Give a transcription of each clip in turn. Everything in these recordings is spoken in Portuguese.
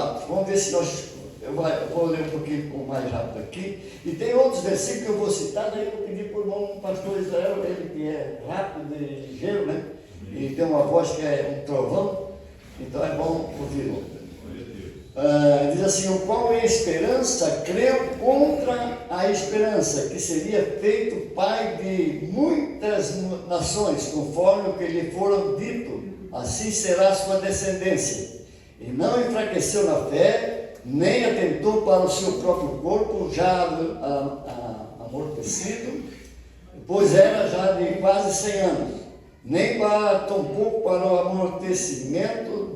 4. Vamos ver se eu vou ler um pouquinho mais rápido aqui. E tem outros versículos que eu vou citar, daí eu pedi para o irmão pastor Israel, ele que é rápido e ligeiro, né? E tem uma voz que é um trovão, então é bom ouvi-lo. Diz assim: o qual em esperança creu contra a esperança, que seria feito pai de muitas nações, conforme o que lhe foram dito, assim será a sua descendência. E não enfraqueceu na fé, nem atentou para o seu próprio corpo, já amortecido, pois era já de quase 100 anos, nem tampouco para o amortecimento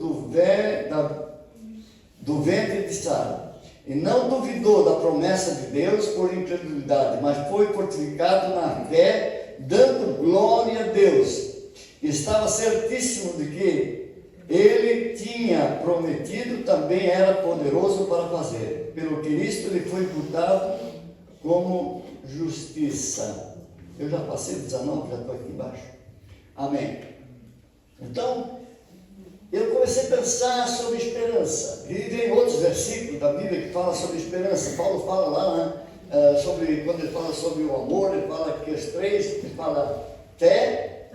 do ventre de Sara. E não duvidou da promessa de Deus por incredulidade, mas foi fortificado na fé, dando glória a Deus. Estava certíssimo de que ele tinha prometido, também era poderoso para fazer. Pelo que isto lhe foi imputado como justiça. Eu já passei 19, já estou aqui embaixo. Amém. Então, eu comecei a pensar sobre esperança. E tem outros versículos da Bíblia que falam sobre esperança. Paulo fala lá, né, sobre, quando ele fala sobre o amor, ele fala que os três, ele fala fé,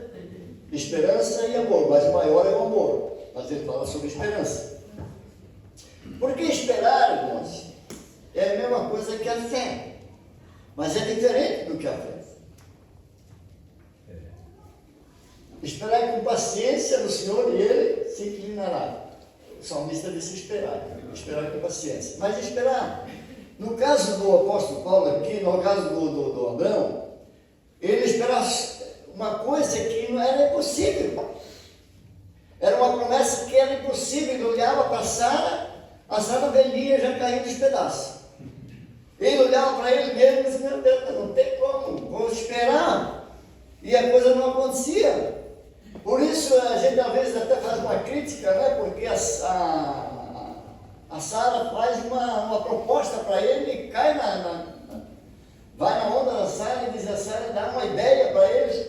esperança e amor, mas o maior é o amor. Mas ele fala sobre esperança. Porque esperar, irmãos, é a mesma coisa que a fé, mas é diferente do que a fé. Esperar com paciência no Senhor e Ele se inclinará. O salmista disse esperar com paciência. Mas esperar, no caso do apóstolo Paulo aqui, no caso do Abraão, ele esperava uma coisa que não era impossível. Era uma promessa que era impossível. Ele olhava para Sara, a Sara velhinha já caiu dos pedaços. Ele olhava para ele mesmo e disse: meu Deus, não tem como, vou esperar. E a coisa não acontecia. Por isso a gente às vezes até faz uma crítica, né? Porque a Sara faz uma proposta para ele e cai vai na onda da Sara e diz a Sara, dá uma ideia para eles.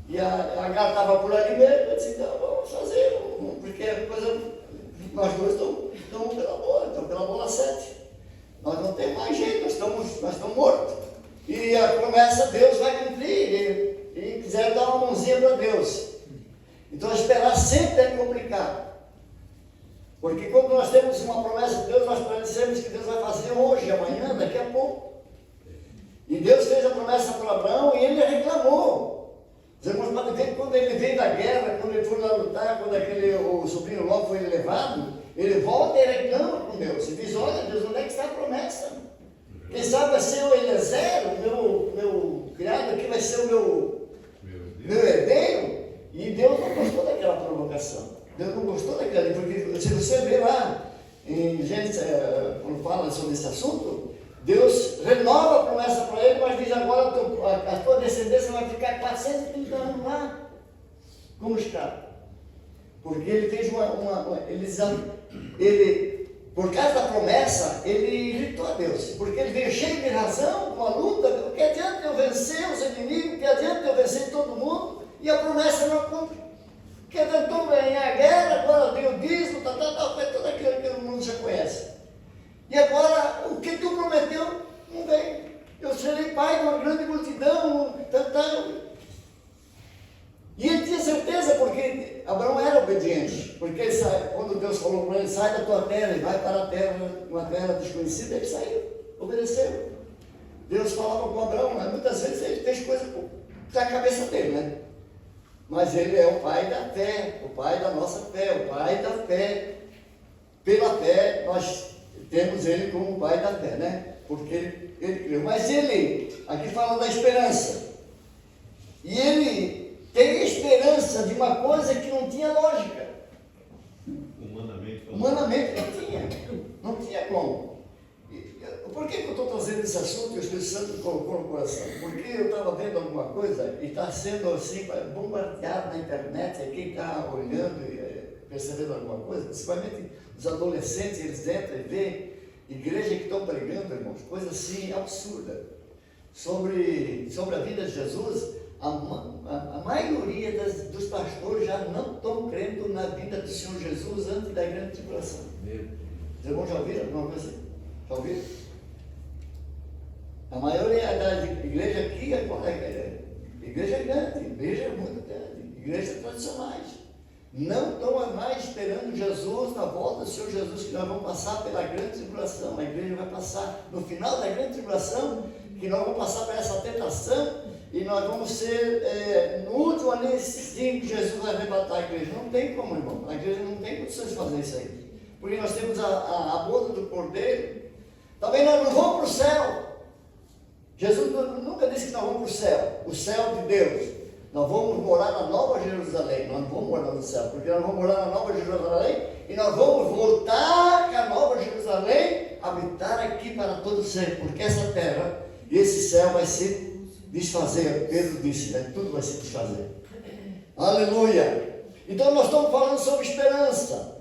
E a Agar estava por ali mesmo, eu disse: então vamos fazer, porque a coisa, nós dois estamos pela bola 7. Nós não temos mais jeito, nós estamos mortos. E a promessa Deus vai cumprir, e quiser dar uma mãozinha para Deus. Então esperar sempre é complicado. Porque quando nós temos uma promessa de Deus, nós pensamos que Deus vai fazer hoje, amanhã, daqui a pouco. E Deus fez a promessa para Abraão e ele reclamou. Os irmãos podem ver que quando ele veio da guerra, quando ele foi lá lutar, quando o sobrinho Ló foi levado, ele volta e reclama com Deus. E diz: olha Deus, onde é que está a promessa? Quem sabe vai ser o Eliezer, o meu criado aqui, vai ser o meu herdeiro. E Deus não gostou daquela provocação. Deus não gostou daquela, porque se você ver lá em Gênesis, quando fala sobre esse assunto, Deus renova a promessa para ele, mas diz: agora a tua descendência vai ficar 430 anos lá como escravo. Porque ele fez por causa da promessa, ele irritou a Deus. Porque ele veio cheio de razão, com a luta. Que adianta eu vencer os inimigos? Que adianta eu vencer todo mundo? E a promessa não cumpre. Que tentou ganhar a guerra, agora deu o dízimo, fez tudo aquilo que o mundo já conhece. E agora, o que tu prometeu, não vem. Eu serei pai de uma grande multidão, E ele tinha certeza, porque Abraão era obediente. Porque ele quando Deus falou para ele: sai da tua terra e vai para a terra, uma terra desconhecida, ele saiu, obedeceu. Deus falava com Abraão, mas muitas vezes ele fez coisa com a cabeça dele, né? Mas ele é o pai da fé, o pai da nossa fé, o pai da fé. Pela fé, nós temos ele como o pai da fé, né? Porque ele creu. Mas ele, aqui fala da esperança. E ele tem esperança de uma coisa que não tinha lógica. Humanamente não tinha como. Por que eu estou trazendo esse assunto que o Espírito Santo colocou no coração? Porque eu estava vendo alguma coisa e está sendo assim, bombardeado na internet, e quem está olhando e percebendo alguma coisa, principalmente os adolescentes, eles entram e veem igreja que estão pregando, irmãos, coisa assim absurda, sobre a vida de Jesus. A maioria dos pastores já não estão crendo na vida do Senhor Jesus antes da grande tribulação. Os irmãos já ouviram alguma coisa assim? Já ouviram? A maioria da igreja aqui é igreja grande, igreja muito grande, igrejas tradicionais. Não estão mais esperando Jesus na volta do Senhor Jesus, que nós vamos passar pela grande tribulação. A igreja vai passar no final da grande tribulação, que nós vamos passar por essa tentação, e nós vamos ser no último aninho que Jesus vai arrebatar a igreja. Não tem como, irmão. A igreja não tem condições de fazer isso aí. Porque nós temos a boda do Cordeiro. Também nós não vamos para o céu. Jesus nunca disse que nós vamos para o céu. O céu de Deus. Nós vamos morar na Nova Jerusalém. Nós não vamos morar no céu, porque nós vamos morar na Nova Jerusalém e nós vamos voltar com a Nova Jerusalém, habitar aqui para todo sempre, porque essa terra e esse céu vai se desfazer. Pedro disse, né? Tudo vai se desfazer. Aleluia! Então nós estamos falando sobre esperança.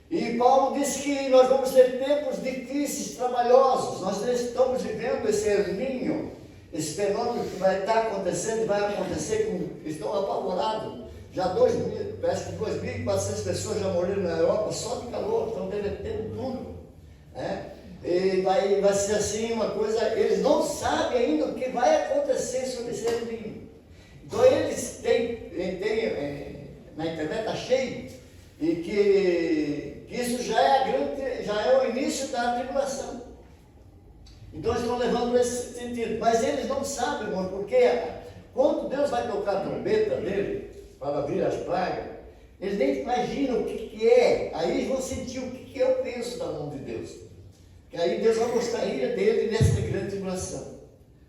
E Paulo disse que nós vamos ter tempos difíceis, trabalhosos. Nós estamos vivendo esse erninho, esse fenômeno que vai estar acontecendo, vai acontecer, estão apavorados. Já parece que 2.400 pessoas já morreram na Europa só de calor, estão derretendo tudo. E vai ser assim uma coisa, eles não sabem ainda o que vai acontecer sobre esse erninho. Então eles têm na internet está cheio, e que isso já é o início da tribulação. Então eles estão levando nesse sentido, mas eles não sabem, irmão, porque quando Deus vai tocar a trombeta dele, para vir as pragas, eles nem imaginam o que é, aí vão sentir o que eu penso da mão de Deus, que aí Deus vai mostrar a ira dele nessa grande tribulação.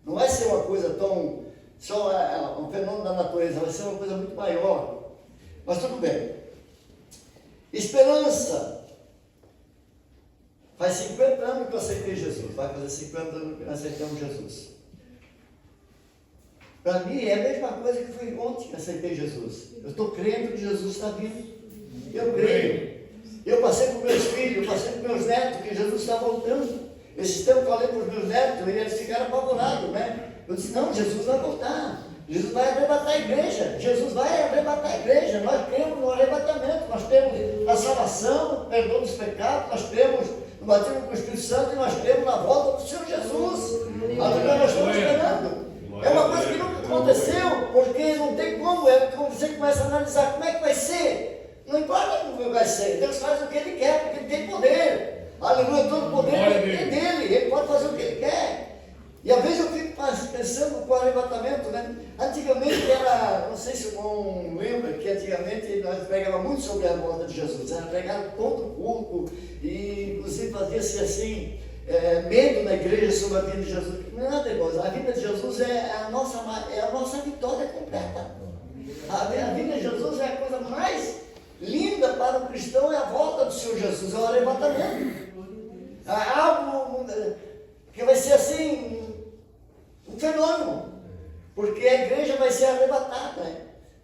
Não vai ser uma coisa tão, só um fenômeno da natureza, vai ser uma coisa muito maior, mas tudo bem. Esperança. Faz 50 anos que eu aceitei Jesus. Vai fazer 50 anos que nós aceitamos Jesus. Para mim é a mesma coisa que foi ontem que aceitei Jesus. Eu estou crendo que Jesus está vindo. Eu creio. Eu passei para os meus filhos, eu passei para os meus netos, que Jesus está voltando. Esse tempo eu falei para os meus netos, e eles ficaram apavorados, né? Eu disse, não, Jesus vai voltar. Jesus vai arrebatar a igreja. Jesus vai arrebatar a igreja. Nós cremos no arrebatamento. Nós temos a salvação, o perdão dos pecados. Nós temos o batismo com o Espírito Santo e nós cremos na volta do Senhor Jesus. Aleluia, nós estamos esperando. É uma coisa que nunca aconteceu, porque não tem como. Quando você começa a analisar como é que vai ser, não importa como vai ser. Deus faz o que Ele quer, porque Ele tem poder. Aleluia, todo poder é dele. Ele pode fazer o que Ele quer. E às vezes eu fico pensando com o arrebatamento, né? Antigamente era, não sei se o irmão lembra, que antigamente nós pregávamos muito sobre a volta de Jesus. Era pregado todo o culto, e inclusive fazia-se assim, medo na igreja sobre a vida de Jesus. Nada, irmãos, a vida de Jesus é a nossa vitória completa. A vida de Jesus é a coisa mais linda para o cristão, é a volta do Senhor Jesus, é o arrebatamento. Algo que vai ser assim, um fenômeno, porque a igreja vai ser arrebatada,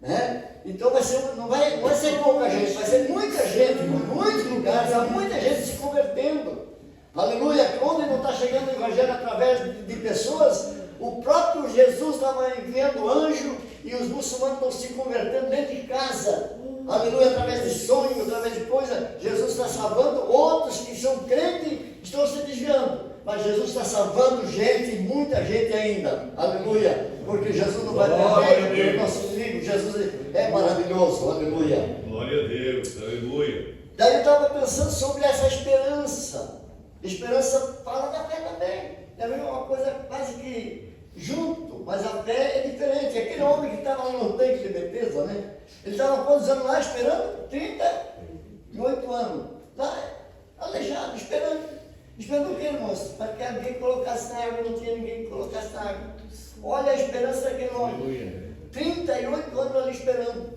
né? Então não vai ser pouca gente, vai ser muita gente, em muitos lugares, há muita gente se convertendo. Aleluia, onde não está chegando o evangelho através de pessoas, o próprio Jesus estava enviando anjo e os muçulmanos estão se convertendo dentro de casa. Aleluia, através de sonhos, através de coisas, Jesus está salvando. Outros que são crentes estão se desviando. Mas Jesus está salvando gente, muita gente ainda. Aleluia. Porque Jesus não vai perder o nosso inimigo. Jesus é maravilhoso. Aleluia. Glória a Deus. Aleluia. Daí eu estava pensando sobre essa esperança. Esperança fala da fé também. Também é uma coisa quase que junto, mas a fé é diferente. Aquele homem que estava lá no tanque de Betesda, né? Ele estava quantos anos lá esperando? 38 anos. Lá, aleijado, esperando. Esperando o que, irmãos? Para que alguém colocasse na água, não tinha ninguém que colocasse na água. Olha a esperança daquele homem. 38 anos ali esperando.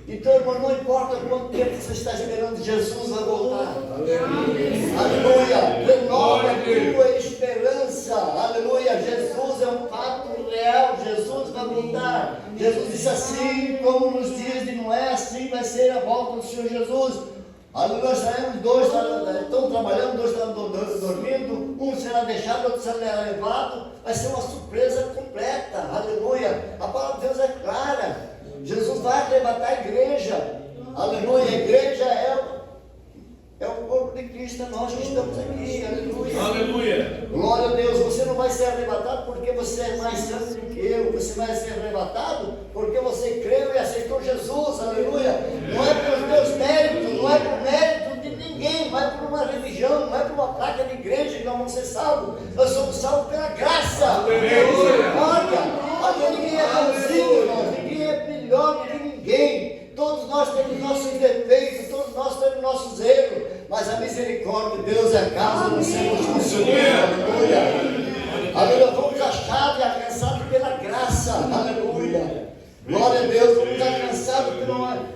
Então, irmão, não importa quanto tempo você está esperando, Jesus vai voltar. Aleluia. Renova a tua esperança. Aleluia. Jesus é um fato real. Jesus vai voltar. Jesus disse assim, como nos dias de Noé, assim vai ser a volta do Senhor Jesus. Aleluia, saímos, dois estão trabalhando, dois estão dormindo, um será deixado, outro será levado, vai ser uma surpresa completa, aleluia. A palavra de Deus é clara, Jesus vai arrebatar a igreja, aleluia. A igreja é o corpo corpo de Cristo, é nós que estamos aqui, aleluia. Aleluia. Glória a Deus, você não vai ser arrebatado porque você é mais santo do que eu, você vai ser arrebatado porque você creu e aceitou Jesus, aleluia. Não é pelos teus méritos, não é por mérito de ninguém, não é por uma religião, não é por uma placa de igreja que nós vamos ser salvos, nós somos salvos pela graça, aleluia. Porque ninguém é bonzinho, irmão, ninguém é melhor do que ninguém. Todos nós temos nossos defeitos, todos nós temos nossos erros, mas a misericórdia de Deus é a causa do Senhor Jesus. Aleluia. Aleluia. Fomos achados e alcançados pela graça. Aleluia. Glória a Deus. Fomos alcançados pela.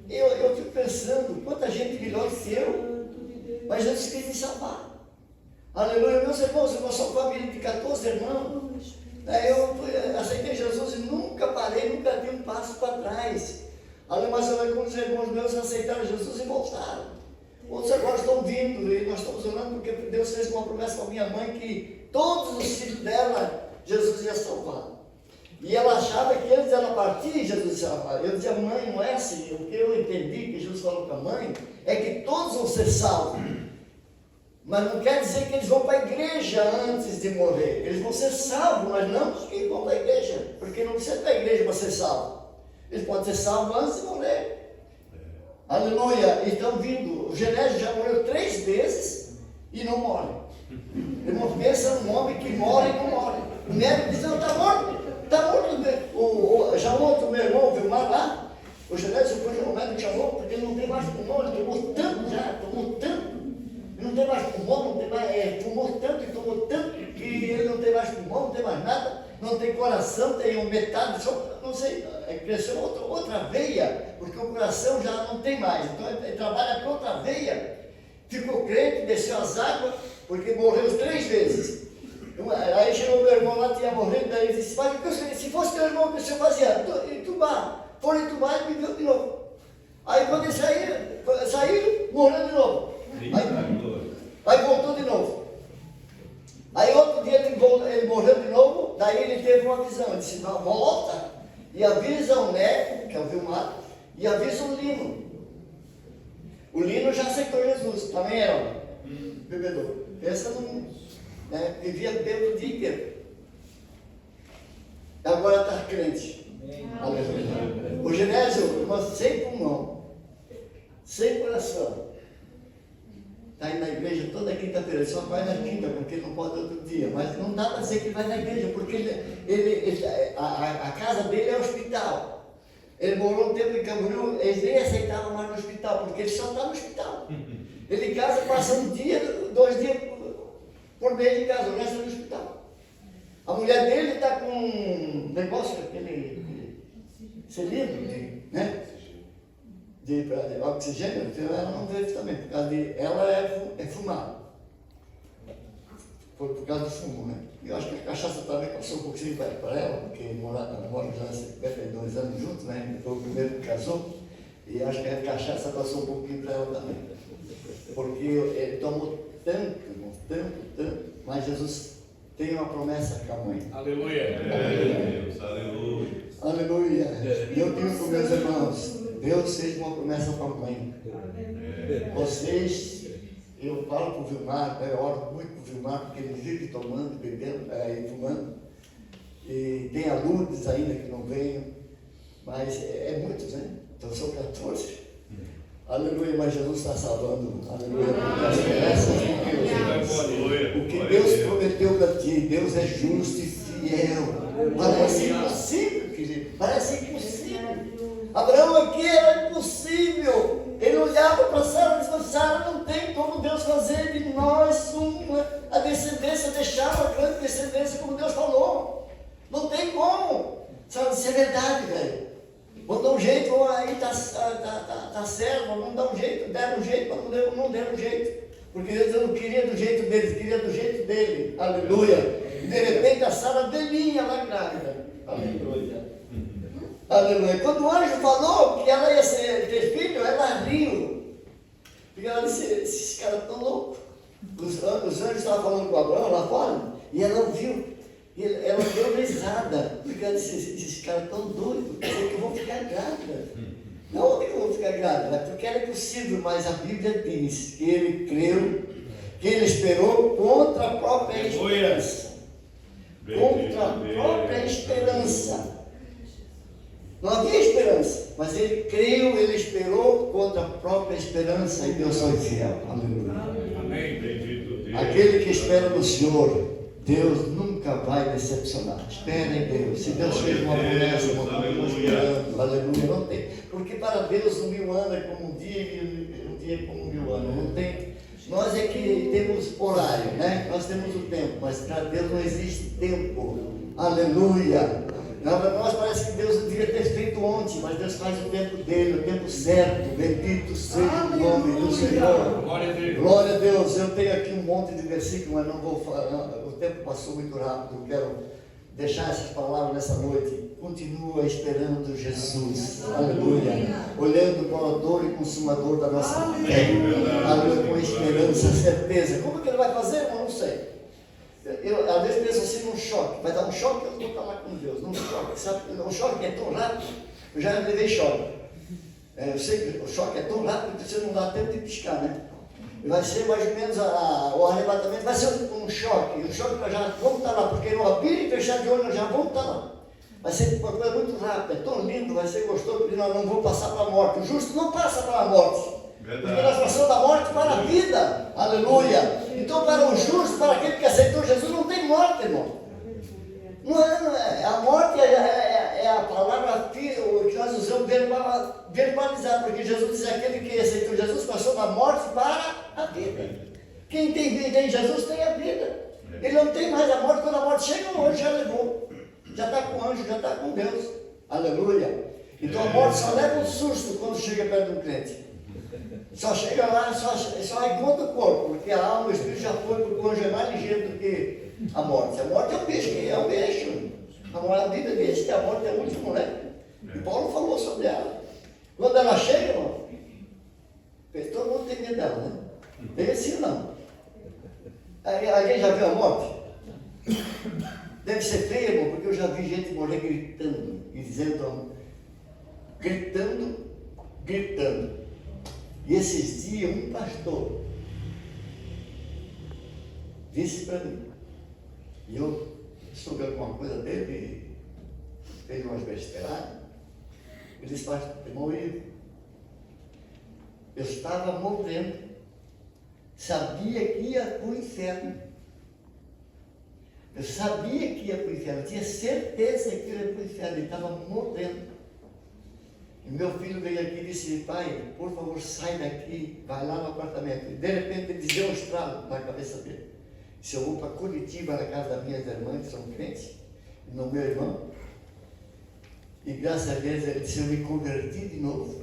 Eu fico pensando, quanta gente melhor que eu, mas Jesus quis me salvar. Aleluia. Meus irmãos, nós somos família de 14 irmãos. Eu aceitei Jesus e nunca parei, nunca dei um passo para trás. Mas alguns irmãos meus aceitaram Jesus e voltaram. Outros agora estão vindo e nós estamos orando porque Deus fez uma promessa para minha mãe que todos os filhos dela, Jesus ia salvar. E ela achava que antes dela partir, Jesus ia salvar. Eu dizia, mãe, não é assim. O que eu entendi que Jesus falou para a mãe é que todos vão ser salvos. Mas não quer dizer que eles vão para a igreja antes de morrer. Eles vão ser salvos, mas não que vão para a igreja. Porque não precisa ir para a igreja para ser salvo. Eles podem ser salvos antes de morrer. Aleluia. E estão vindo. O Genésio já morreu 3 vezes e não morre. Irmão, pensa num homem que morre e não morre. O médico diz, não, está morto. Está morto. Já outro meu irmão, o Vilmar lá, o Genésio depois o médico chamou, porque ele não tem mais pulmão, ele tomou tanto já, tomou tanto. Não tem mais pulmão, não tem mais, tomou tanto e tomou tanto que ele não tem mais pulmão, não tem mais nada, não tem coração, tem metade, só, não sei, cresceu outra veia, porque o coração já não tem mais, então ele trabalha com outra veia, ficou crente, desceu as águas, porque morreu 3 vezes. Aí chegou meu irmão lá, tinha morrido, daí ele disse, mas se fosse teu irmão, o que o senhor fazia? Entubar, foram entubar e viveu de novo. Aí quando eles saíram, morreu de novo. Aí voltou de novo. Aí outro dia ele morreu de novo, daí ele teve uma visão. Ele disse, não, volta e avisa o Neco, que é o Vilmar, e avisa o Lino. O Lino já aceitou Jesus, também era bebedor. Pensa num, né, vivia bebendo o dia inteiro. Agora está crente. Aleluia. O Genésio, mas sem pulmão, sem coração. Está aí na igreja toda quinta-feira, ele só vai na quinta, porque ele não pode outro dia, mas não dá para dizer que ele vai na igreja, porque a casa dele é hospital. Ele morou um tempo em Camboriú, eles nem aceitavam mais no hospital, porque ele só está no hospital. Ele em casa passa um dia, 2 dias por mês em casa, o resto é no hospital. A mulher dele está com um negócio, aquele cilindro, né? De oxigênio, ela não veio também, por causa de, ela é fumada, por causa do fumo, né? Eu acho que a cachaça também passou um pouquinho para ela, porque moram já há 52 anos juntos, né? Foi o primeiro que casou, e acho que a cachaça passou um pouquinho para ela também, porque ele tomou tanto, mas Jesus tem uma promessa com a mãe. Aleluia. Aleluia. Aleluia. E eu digo para meus irmãos, Deus fez uma promessa para a mãe. Vocês, eu falo para o Vilmar, eu oro muito para o Vilmar, porque ele vive tomando, bebendo e fumando. E tem a Lourdes ainda que não veio, mas é muitos, né? Então são 14. Aleluia, mas Jesus está salvando. Aleluia, porque as promessas de Deus. O que Deus prometeu para ti, Deus é justo e fiel. Parece impossível, querido. Parece impossível. Abraão aqui era impossível. Ele olhava para Sara e disse, Sara, não tem como Deus fazer de nós a descendência, deixar uma grande descendência como Deus falou. Não tem como. Sara disse, é verdade, velho. Vamos dar um jeito, aí está certo, vamos dar um jeito, deram um jeito, mas não deram um jeito. Porque Deus não queria do jeito deles, queria do jeito dele. Aleluia. E de repente a Sara velhinha lá grávida. Aleluia. Aleluia. Quando o anjo falou que ela ia ter filho, ela riu. Porque ela disse, esses caras estão loucos. Os anjos estavam falando com Abraão lá fora, e ela ouviu. E ela deu risada, porque ela disse, esses caras estão doidos, quer dizer que vão ficar grávida. Não que eu vou ficar grave, é porque era possível, mas a Bíblia diz que ele creu, que ele esperou contra a própria esperança. Contra a própria esperança. Não havia esperança, mas ele creu, ele esperou contra a própria esperança e Deus foi fiel. Aleluia. Amém. Bendito Deus. Aquele que espera no Senhor, Deus nunca vai decepcionar. Espera em Deus. Se Deus fez uma promessa, não continua esperando. Aleluia. Não tem. Porque para Deus 1000 anos é como um dia e um dia é como 1000 anos. Não tem. Nós é que temos horário, né? Nós temos o tempo, mas para Deus não existe tempo. Aleluia. Nós parece que Deus devia ter feito ontem, mas Deus faz o tempo dele, o tempo certo. Bendito seja o nome do Senhor. Glória a Deus. Glória a Deus. Eu tenho aqui um monte de versículos, mas não vou falar. O tempo passou muito rápido. Eu quero deixar essas palavras nessa noite. Continua esperando Jesus. Aleluia. Olhando para o autor e consumador da nossa fé. Aleluia. Com esperança, certeza. Como que ele vai fazer? Eu não sei. Eu às vezes penso assim num choque. Vai dar um choque, eu vou estar lá com Deus. Num choque, sabe? Um choque é tão rápido. Eu já levei choque. Eu sei que o choque é tão rápido que você não dá tempo de piscar, né? Vai ser mais ou menos o arrebatamento, vai ser um choque. O choque nós já vamos estar lá, porque no abrir e fechar de olho nós já vamos estar lá. Vai ser uma coisa muito rápida, é tão lindo, vai ser gostoso, porque nós não vamos passar para a morte. O justo não passa para a morte. Porque nós passamos da morte para a vida. Aleluia. Então, para o justo, para aquele que aceitou Jesus, não tem morte, irmão. Não é. A morte é a palavra que nós usamos verbalizar, porque Jesus diz: aquele que aceitou Jesus passou da morte para a vida. Quem tem vida em Jesus tem a vida. Ele não tem mais a morte. Quando a morte chega, o anjo já levou. Já está com o anjo, já está com Deus. Aleluia. Então a morte só leva um susto quando chega perto do crente. Só chega lá, só encontra o corpo, porque a alma, o espírito já foi, porque o anjo é mais ligeiro do que a morte. A morte é um bicho, A Bíblia diz que a morte é o último, né? E Paulo falou sobre ela. Quando ela chega, irmão, todo mundo tem medo dela, né? Tem assim não. Alguém já viu a morte? Deve ser feio, irmão, porque eu já vi gente morrer gritando, e dizendo, gritando. E esses dias, um pastor disse para mim, e eu soube alguma coisa dele, fez umas besteiras. Ele disse: pastor, irmão Ivo, eu estava morrendo, sabia que ia para o inferno. Eu sabia que ia para o inferno, eu tinha certeza que ia para o inferno, ele estava morrendo. E meu filho veio aqui e disse: pai, por favor, sai daqui, vai lá no apartamento. E de repente ele deu um estralo na cabeça dele. Disse: eu vou para Curitiba, na casa das minhas irmãs, que são crentes, e no meu irmão. E graças a Deus ele disse: eu me converti de novo.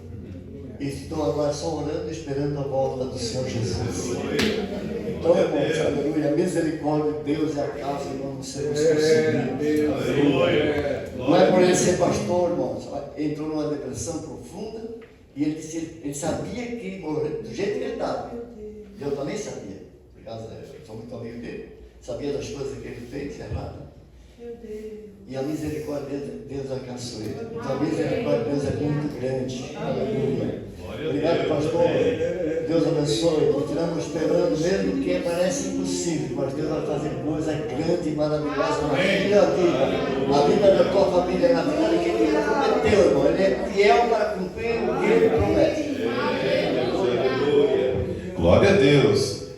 E estou agora só orando, esperando a volta do Senhor Jesus. Então, irmãos, aleluia, a misericórdia de Deus é a causa de não sermos consumidos. Não é por ele ser pastor, irmãos. Entrou numa depressão profunda e ele disse, ele sabia que ia morrer do jeito que ele estava. Eu também sabia, por causa eu sou muito amigo dele, sabia das coisas que ele fez errado. E a misericórdia de Deus alcançou ele. Então, a misericórdia de Deus é muito grande. Aleluia. Obrigado, pastor. Deus abençoe. Continuamos esperando, mesmo que parece impossível, mas Deus vai fazer coisa grande e maravilhosa na vida dele, na vida da tua família, na vida de quem ele prometeu, irmão. Ele é fiel para cumprir o que ele promete. Glória a Deus.